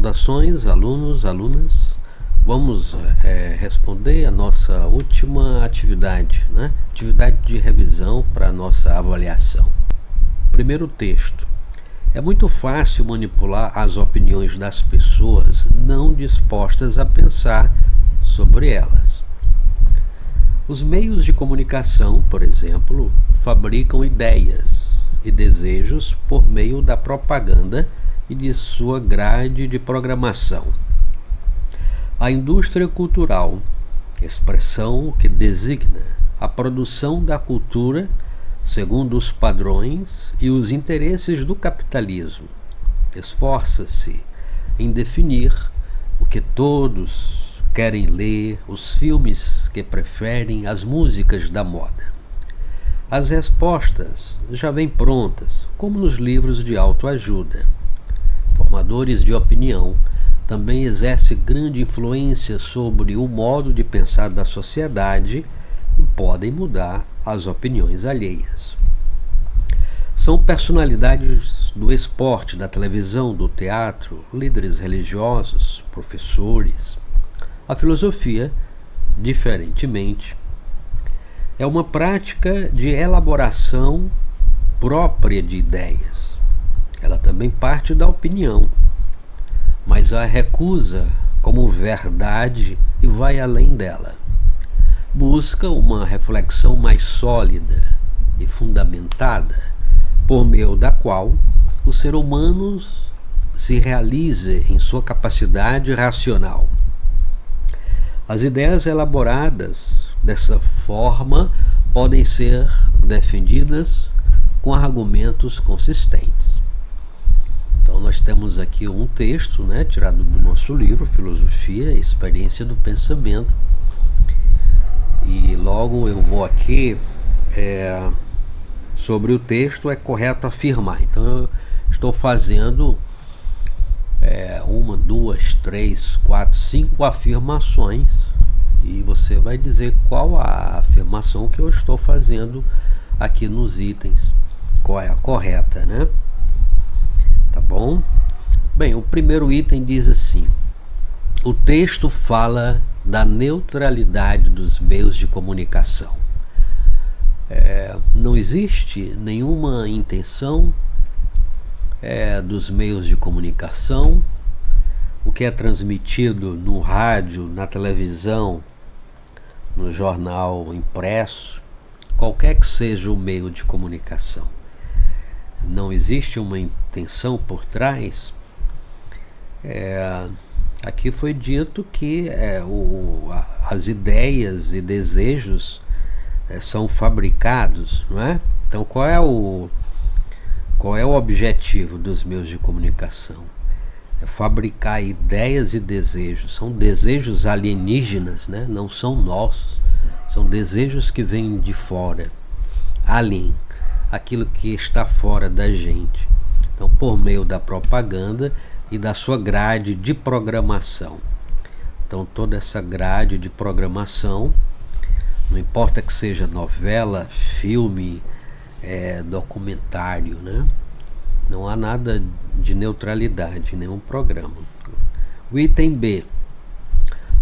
Saudações, alunos, alunas. Vamos responder a nossa última atividade, né? Atividade de revisão para a nossa avaliação. Primeiro texto. É muito fácil manipular as opiniões das pessoas não dispostas a pensar sobre elas. Os meios de comunicação, por exemplo, fabricam ideias e desejos por meio da propaganda e de sua grade de programação. A indústria cultural, expressão que designa a produção da cultura segundo os padrões e os interesses do capitalismo, esforça-se em definir o que todos querem ler, os filmes que preferem, as músicas da moda. As respostas já vêm prontas, como nos livros de autoajuda. Formadores de opinião também exercem grande influência sobre o modo de pensar da sociedade e podem mudar as opiniões alheias. São personalidades do esporte, da televisão, do teatro, líderes religiosos, professores. A filosofia, diferentemente, é uma prática de elaboração própria de ideias. Ela também parte da opinião, mas a recusa como verdade e vai além dela. Busca uma reflexão mais sólida e fundamentada, por meio da qual o ser humano se realize em sua capacidade racional. As ideias elaboradas dessa forma podem ser defendidas com argumentos consistentes. Então nós temos aqui um texto, tirado do nosso livro, Filosofia, Experiência do Pensamento. E logo eu vou aqui, sobre o texto, é correto afirmar. Então eu estou fazendo 1, 2, 3, 4, 5 afirmações. E você vai dizer qual a afirmação que eu estou fazendo aqui nos itens. Qual é a correta, né? Tá bom? Bem, o primeiro item diz assim: o texto fala da neutralidade dos meios de comunicação. Não existe nenhuma intenção dos meios de comunicação. O que é transmitido no rádio, na televisão, no jornal impresso, qualquer que seja o meio de comunicação, não existe uma intenção por trás. Aqui foi dito que as ideias e desejos são fabricados, não é? Então qual é o objetivo dos meios de comunicação? É fabricar ideias e desejos. São desejos alienígenas, não são nossos. São desejos que vêm de fora, além, aquilo que está fora da gente. Então, por meio da propaganda e da sua grade de programação. Então, toda essa grade de programação, não importa que seja novela, filme, documentário, não há nada de neutralidade em nenhum programa. O item B.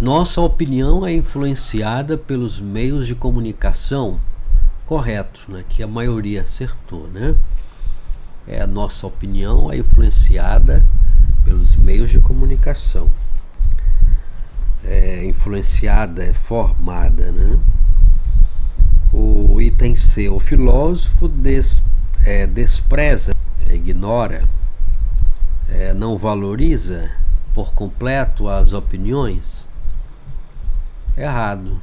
Nossa opinião é influenciada pelos meios de comunicação. Correto, que a maioria acertou, A nossa opinião é influenciada pelos meios de comunicação. Influenciada, é formada, O item C. O filósofo despreza, ignora, não valoriza por completo as opiniões. Errado,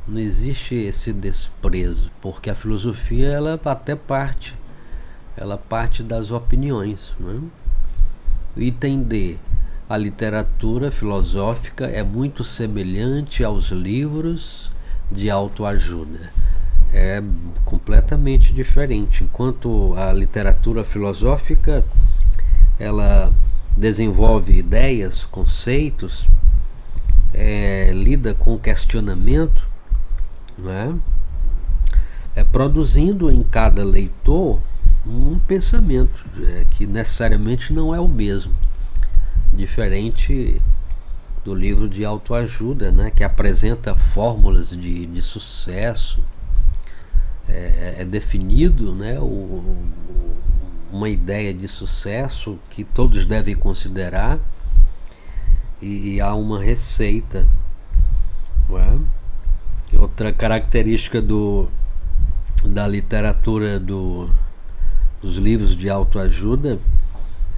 Não existe esse desprezo, porque a filosofia ela parte das opiniões, O item D. A literatura filosófica é muito semelhante aos livros de autoajuda. É completamente diferente. Enquanto a literatura filosófica ela desenvolve ideias, conceitos, lida com questionamento, produzindo em cada leitor um pensamento que necessariamente não é o mesmo. Diferente do livro de autoajuda, né, que apresenta fórmulas de sucesso, é definido, né, uma ideia de sucesso que todos devem considerar, e há uma receita, não é? Outra característica da literatura dos livros de autoajuda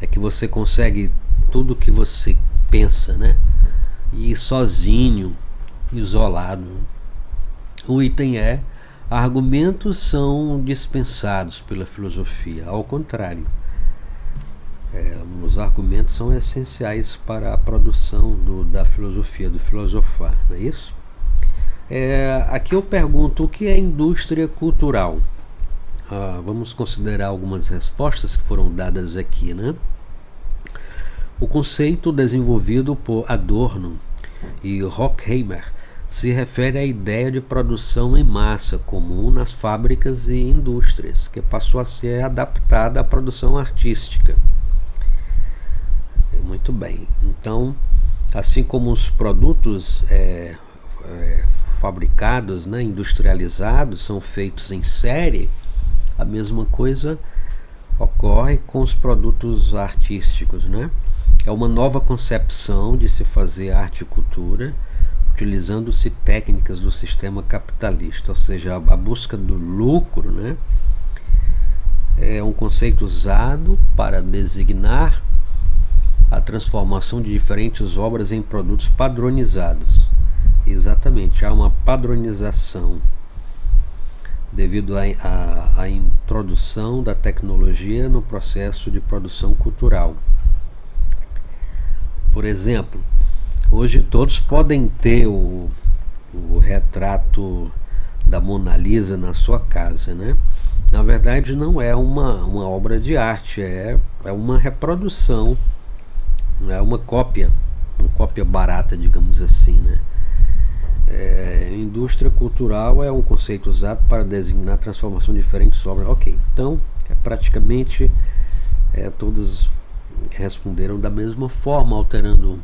é que você consegue tudo o que você pensa, né? E sozinho, isolado. O item é: argumentos são dispensados pela filosofia. Ao contrário, os argumentos são essenciais para a produção da filosofia, do filosofar, não é isso? Aqui eu pergunto: o que é indústria cultural? Vamos considerar algumas respostas que foram dadas aqui, né? O conceito desenvolvido por Adorno e Horkheimer se refere à ideia de produção em massa comum nas fábricas e indústrias, que passou a ser adaptada à produção artística. Muito bem. Então, assim como os produtos fabricados, né, industrializados, são feitos em série, a mesma coisa ocorre com os produtos artísticos, né? É uma nova concepção de se fazer arte e cultura, utilizando-se técnicas do sistema capitalista, ou seja, a busca do lucro, né? É um conceito usado para designar a transformação de diferentes obras em produtos padronizados. Exatamente, há uma padronização devido à introdução da tecnologia no processo de produção cultural. Por exemplo, hoje todos podem ter o retrato da Mona Lisa na sua casa, né? Na verdade, não é uma obra de arte, é uma reprodução, é uma cópia barata, digamos assim, né? Indústria cultural é um conceito usado para designar a transformação de diferentes obras. Ok, então praticamente todos responderam da mesma forma, alterando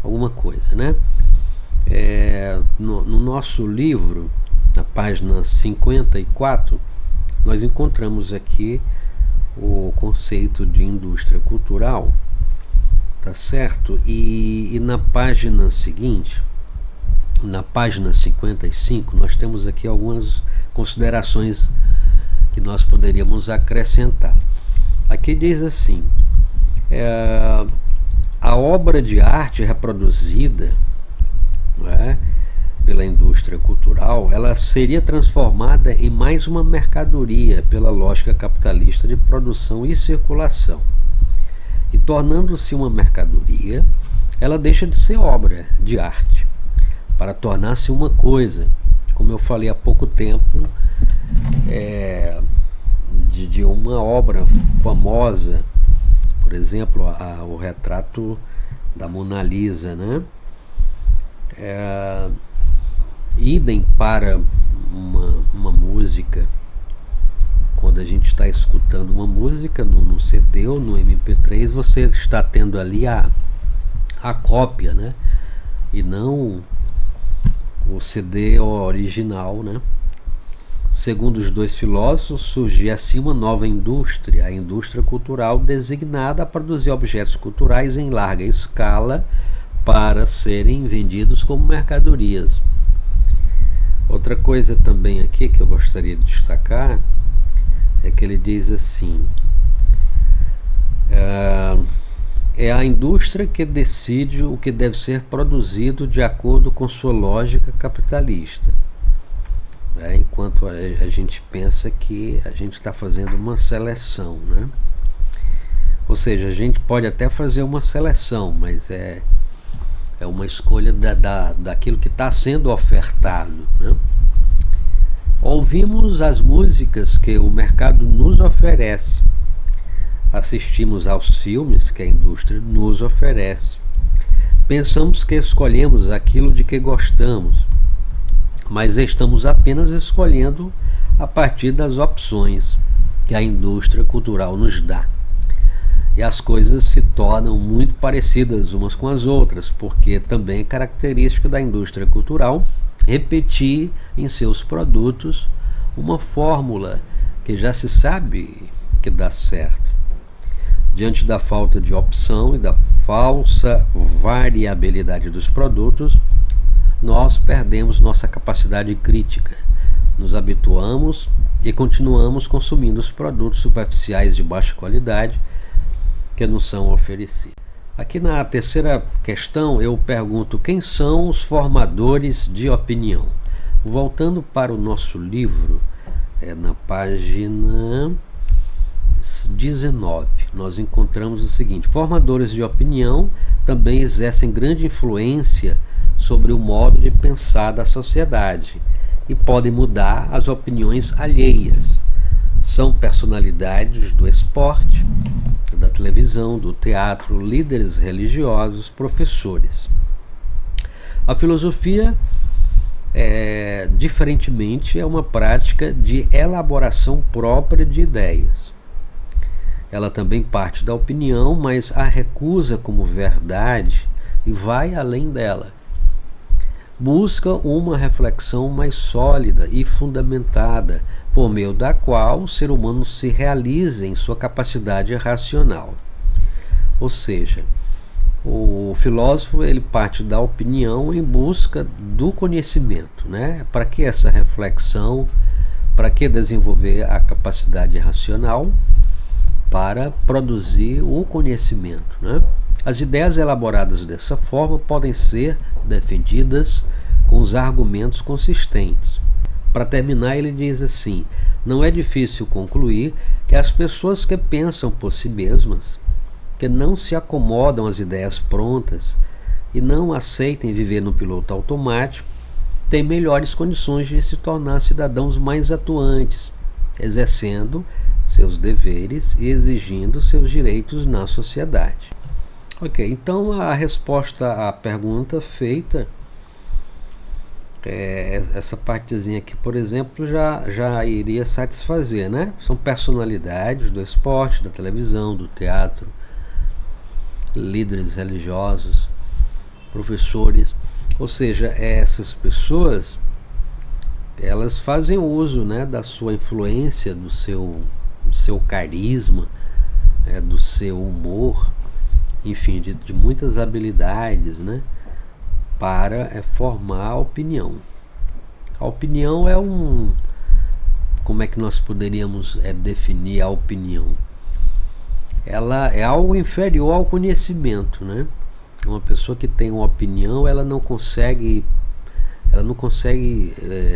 alguma coisa, né? No nosso livro, na página 54, nós encontramos aqui o conceito de indústria cultural, tá certo? E na página seguinte, na página 55, nós temos aqui algumas considerações que nós poderíamos acrescentar. Aqui diz assim: a obra de arte reproduzida, pela indústria cultural, ela seria transformada em mais uma mercadoria pela lógica capitalista de produção e circulação. E tornando-se uma mercadoria, ela deixa de ser obra de arte para tornar-se uma coisa, como eu falei há pouco tempo, de uma obra famosa, por exemplo, o retrato da Mona Lisa, né? Idem para uma música. Quando a gente está escutando uma música no CD ou no MP3, você está tendo ali a cópia, né? E não o CD original, né? Segundo os dois filósofos, surgia assim uma nova indústria, a indústria cultural, designada a produzir objetos culturais em larga escala para serem vendidos como mercadorias. Outra coisa também aqui que eu gostaria de destacar é que ele diz assim: é a indústria que decide o que deve ser produzido de acordo com sua lógica capitalista. Enquanto a gente pensa que a gente está fazendo uma seleção, né? Ou seja, a gente pode até fazer uma seleção, mas é uma escolha daquilo que está sendo ofertado, né? Ouvimos as músicas que o mercado nos oferece, assistimos aos filmes que a indústria nos oferece, pensamos que escolhemos aquilo de que gostamos, mas estamos apenas escolhendo a partir das opções que a indústria cultural nos dá. e as coisas se tornam muito parecidas umas com as outras, porque também é característica da indústria cultural repetir em seus produtos uma fórmula que já se sabe que dá certo. Diante da falta de opção e da falsa variabilidade dos produtos, nós perdemos nossa capacidade crítica, nos habituamos e continuamos consumindo os produtos superficiais de baixa qualidade que nos são oferecidos. Aqui na terceira questão eu pergunto: quem são os formadores de opinião? Voltando para o nosso livro, na página 19, nós encontramos o seguinte: formadores de opinião também exercem grande influência sobre o modo de pensar da sociedade e podem mudar as opiniões alheias. São personalidades do esporte, da televisão, do teatro, líderes religiosos, professores. A filosofia, diferentemente, é uma prática de elaboração própria de ideias. Ela também parte da opinião, mas a recusa como verdade e vai além dela. Busca uma reflexão mais sólida e fundamentada, por meio da qual o ser humano se realiza em sua capacidade racional. Ou seja, o filósofo ele parte da opinião em busca do conhecimento, né? Para que essa reflexão? Para que desenvolver a capacidade racional? Para produzir o conhecimento, né? As ideias elaboradas dessa forma podem ser defendidas com os argumentos consistentes. Para terminar, ele diz assim: não é difícil concluir que as pessoas que pensam por si mesmas, que não se acomodam às ideias prontas e não aceitem viver no piloto automático, têm melhores condições de se tornar cidadãos mais atuantes, exercendo seus deveres e exigindo seus direitos na sociedade. Ok, então a resposta à pergunta feita, essa partezinha aqui, por exemplo, já iria satisfazer, né? São personalidades do esporte, da televisão, do teatro, líderes religiosos, professores, ou seja, essas pessoas, elas fazem uso, né, da sua influência, do seu carisma, do seu humor, enfim, de muitas habilidades, né, para formar a opinião. A opinião é como é que nós poderíamos definir a opinião? Ela é algo inferior ao conhecimento, né? Uma pessoa que tem uma opinião, ela não consegue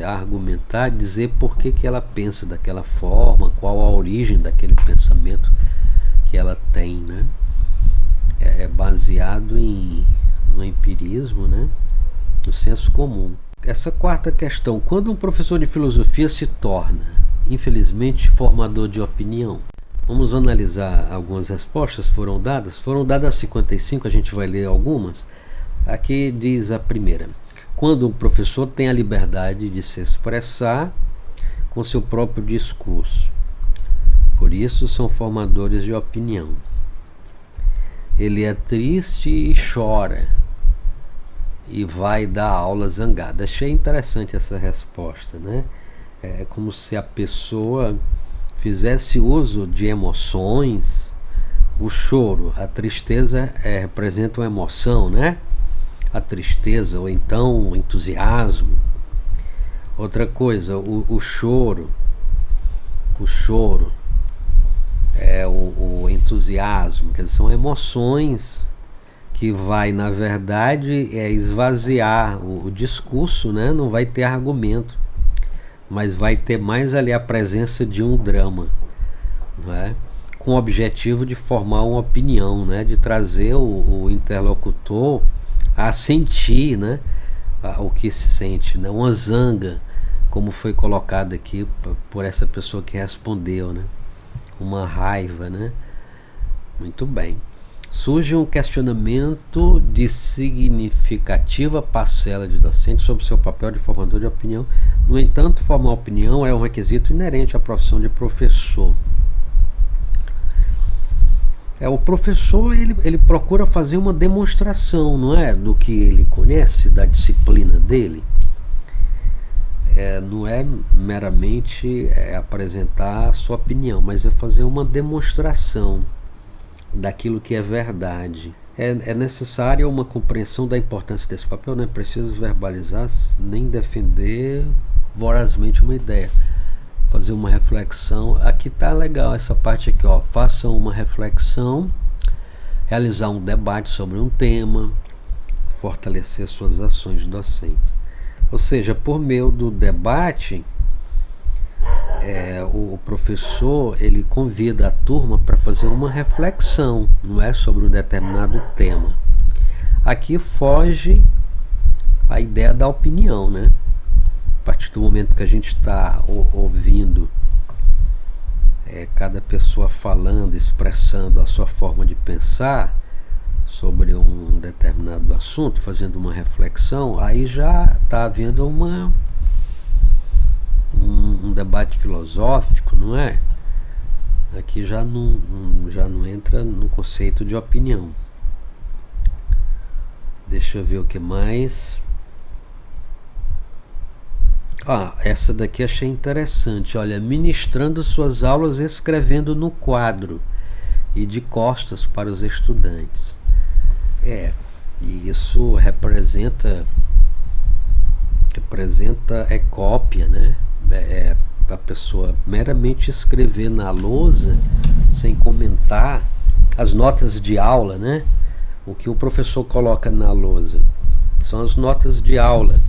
argumentar, dizer por que ela pensa daquela forma, qual a origem daquele pensamento que ela tem, né? É baseado no empirismo, né? No senso comum. Essa quarta questão: quando um professor de filosofia se torna, infelizmente, formador de opinião? Vamos analisar algumas respostas que foram dadas 55, a gente vai ler algumas. Aqui diz a primeira: quando um professor tem a liberdade de se expressar com seu próprio discurso. Por isso são formadores de opinião. Ele é triste e chora e vai dar aula zangada. Achei interessante essa resposta, né? É como se a pessoa fizesse uso de emoções. O choro, a tristeza representa uma emoção, né? A tristeza, ou então o entusiasmo. Outra coisa, o choro é o entusiasmo, que são emoções que vai, na verdade, esvaziar o discurso, né? Não vai ter argumento, mas vai ter mais ali a presença de um drama, não é? Com o objetivo de formar uma opinião, né? De trazer o interlocutor a sentir, né? O que se sente, né? Uma zanga, como foi colocado aqui por essa pessoa que respondeu, né? Uma raiva, né? Muito bem. Surge um questionamento de significativa parcela de docentes sobre seu papel de formador de opinião. No entanto, formar opinião é um requisito inerente à profissão de professor. O professor ele procura fazer uma demonstração, não é, do que ele conhece, da disciplina dele. Não é meramente apresentar a sua opinião, mas é fazer uma demonstração daquilo que é verdade. É necessária uma compreensão da importância desse papel, não é preciso verbalizar nem defender vorazmente uma ideia. Fazer uma reflexão. Aqui tá legal essa parte aqui, ó. Façam uma reflexão, realizar um debate sobre um tema, fortalecer suas ações docentes. Ou seja, por meio do debate, o professor ele convida a turma para fazer uma reflexão, não é, sobre um determinado tema. Aqui foge a ideia da opinião, né? A partir do momento que a gente está ouvindo cada pessoa falando, expressando a sua forma de pensar sobre um determinado assunto, fazendo uma reflexão, aí já está havendo um debate filosófico, não é? Aqui já não entra no conceito de opinião. Deixa eu ver o que mais. Essa daqui achei interessante. Olha, ministrando suas aulas, escrevendo no quadro e de costas para os estudantes. E isso representa cópia, né? A pessoa meramente escrever na lousa sem comentar as notas de aula, né? O que o professor coloca na lousa são as notas de aula,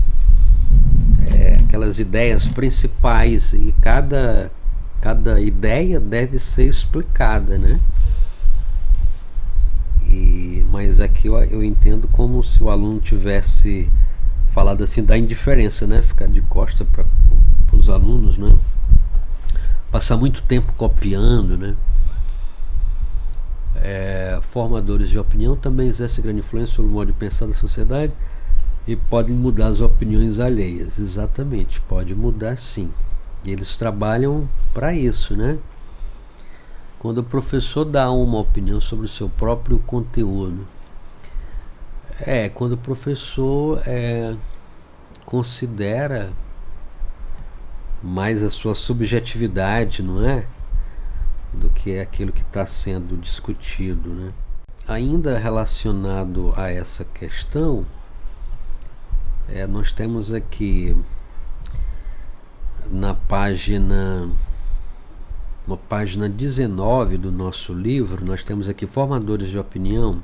aquelas ideias principais, e cada ideia deve ser explicada, né? Mas aqui eu entendo como se o aluno tivesse falado assim da indiferença, né? Ficar de costa para os alunos, né? Passar muito tempo copiando, né? Formadores de opinião também exercem grande influência sobre o modo de pensar da sociedade e podem mudar as opiniões alheias. Exatamente, pode mudar sim. E eles trabalham para isso, né? Quando o professor dá uma opinião sobre o seu próprio conteúdo, quando o professor considera mais a sua subjetividade, não é? Do que aquilo que está sendo discutido, né? Ainda relacionado a essa questão, nós temos aqui na página 19 do nosso livro, nós temos aqui: formadores de opinião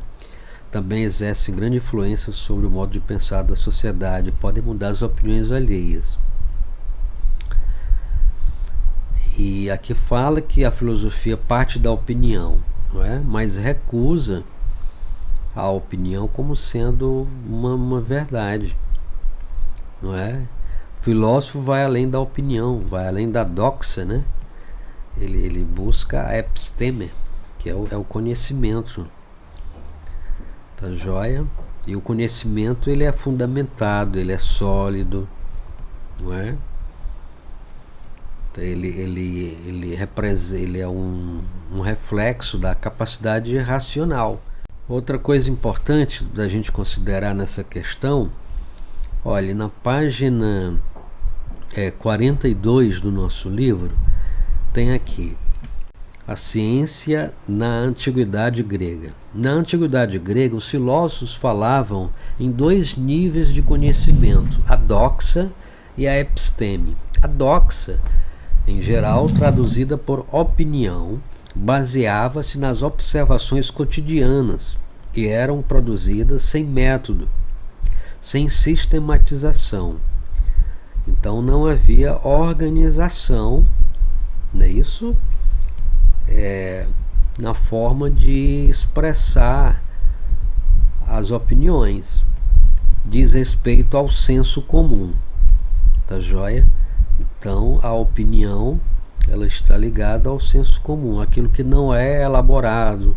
também exercem grande influência sobre o modo de pensar da sociedade, podem mudar as opiniões alheias. E aqui fala que a filosofia parte da opinião, não é? Mas recusa a opinião como sendo uma verdade, não é? O filósofo vai além da opinião, vai além da doxa, né? Ele busca a episteme, que é o conhecimento, tá joia? E o conhecimento ele é fundamentado, ele é sólido, não é? Ele é um reflexo da capacidade racional. Outra coisa importante da gente considerar nessa questão, olha, na página 42 do nosso livro, tem aqui: a ciência na antiguidade grega. Na antiguidade grega, os filósofos falavam em dois níveis de conhecimento: a doxa e a episteme. A doxa, em geral traduzida por opinião, baseava-se nas observações cotidianas e eram produzidas sem método, sem sistematização. Então não havia organização, não é isso? Na forma de expressar as opiniões. Diz respeito ao senso comum, tá joia? Então a opinião ela está ligada ao senso comum, aquilo que não é elaborado,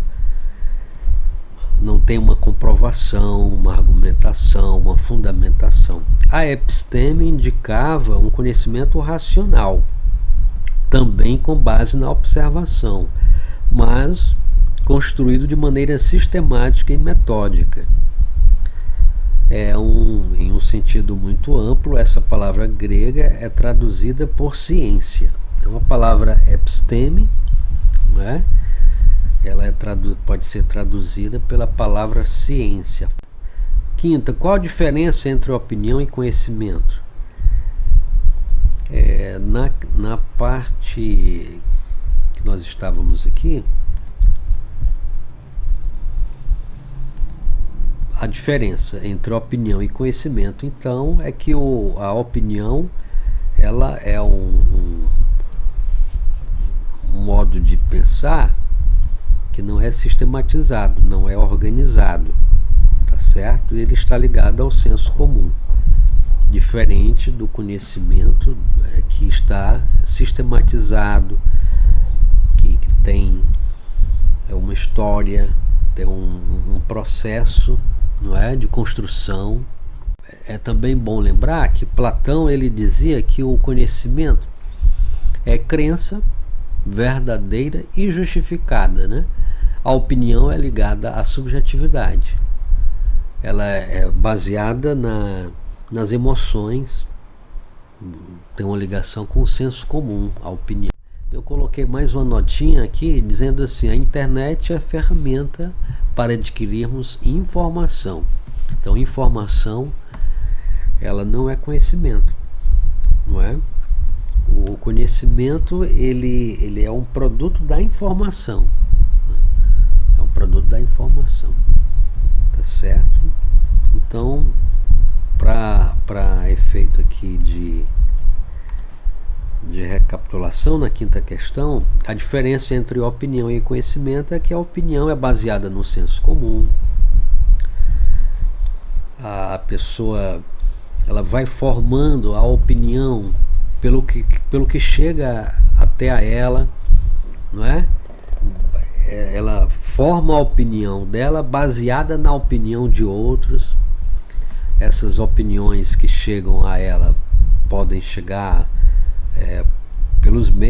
não tem uma comprovação, uma argumentação, uma fundamentação. A episteme indicava um conhecimento racional, também com base na observação, mas construído de maneira sistemática e metódica. Em um sentido muito amplo, essa palavra grega é traduzida por ciência. Então a palavra episteme, né, ela pode ser traduzida pela palavra ciência. Quinta, qual a diferença entre opinião e conhecimento? Na parte que nós estávamos aqui, a diferença entre opinião e conhecimento, então, é que a opinião ela é um modo de pensar que não é sistematizado, não é organizado, tá certo? Ele está ligado ao senso comum, diferente do conhecimento que está sistematizado, que tem uma história, tem um processo, não é, de construção. É também bom lembrar que Platão ele dizia que o conhecimento é crença verdadeira e justificada, né? A opinião é ligada à subjetividade. Ela é baseada nas emoções, tem uma ligação com o senso comum, a opinião. Eu coloquei mais uma notinha aqui dizendo assim: a internet é ferramenta para adquirirmos informação. Então, informação, ela não é conhecimento, não é? O conhecimento, ele é um produto da informação. É um produto da informação, tá certo? Então, para efeito aqui de recapitulação, na quinta questão, a diferença entre opinião e conhecimento é que a opinião é baseada no senso comum. A pessoa ela vai formando a opinião pelo que chega até a ela, não é? Ela forma a opinião dela baseada na opinião de outros. Essas opiniões que chegam a ela podem chegar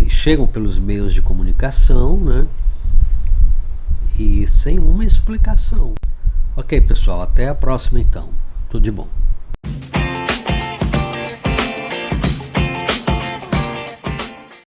chegam pelos meios de comunicação, né? E sem uma explicação. Ok, pessoal, até a próxima então. Tudo de bom.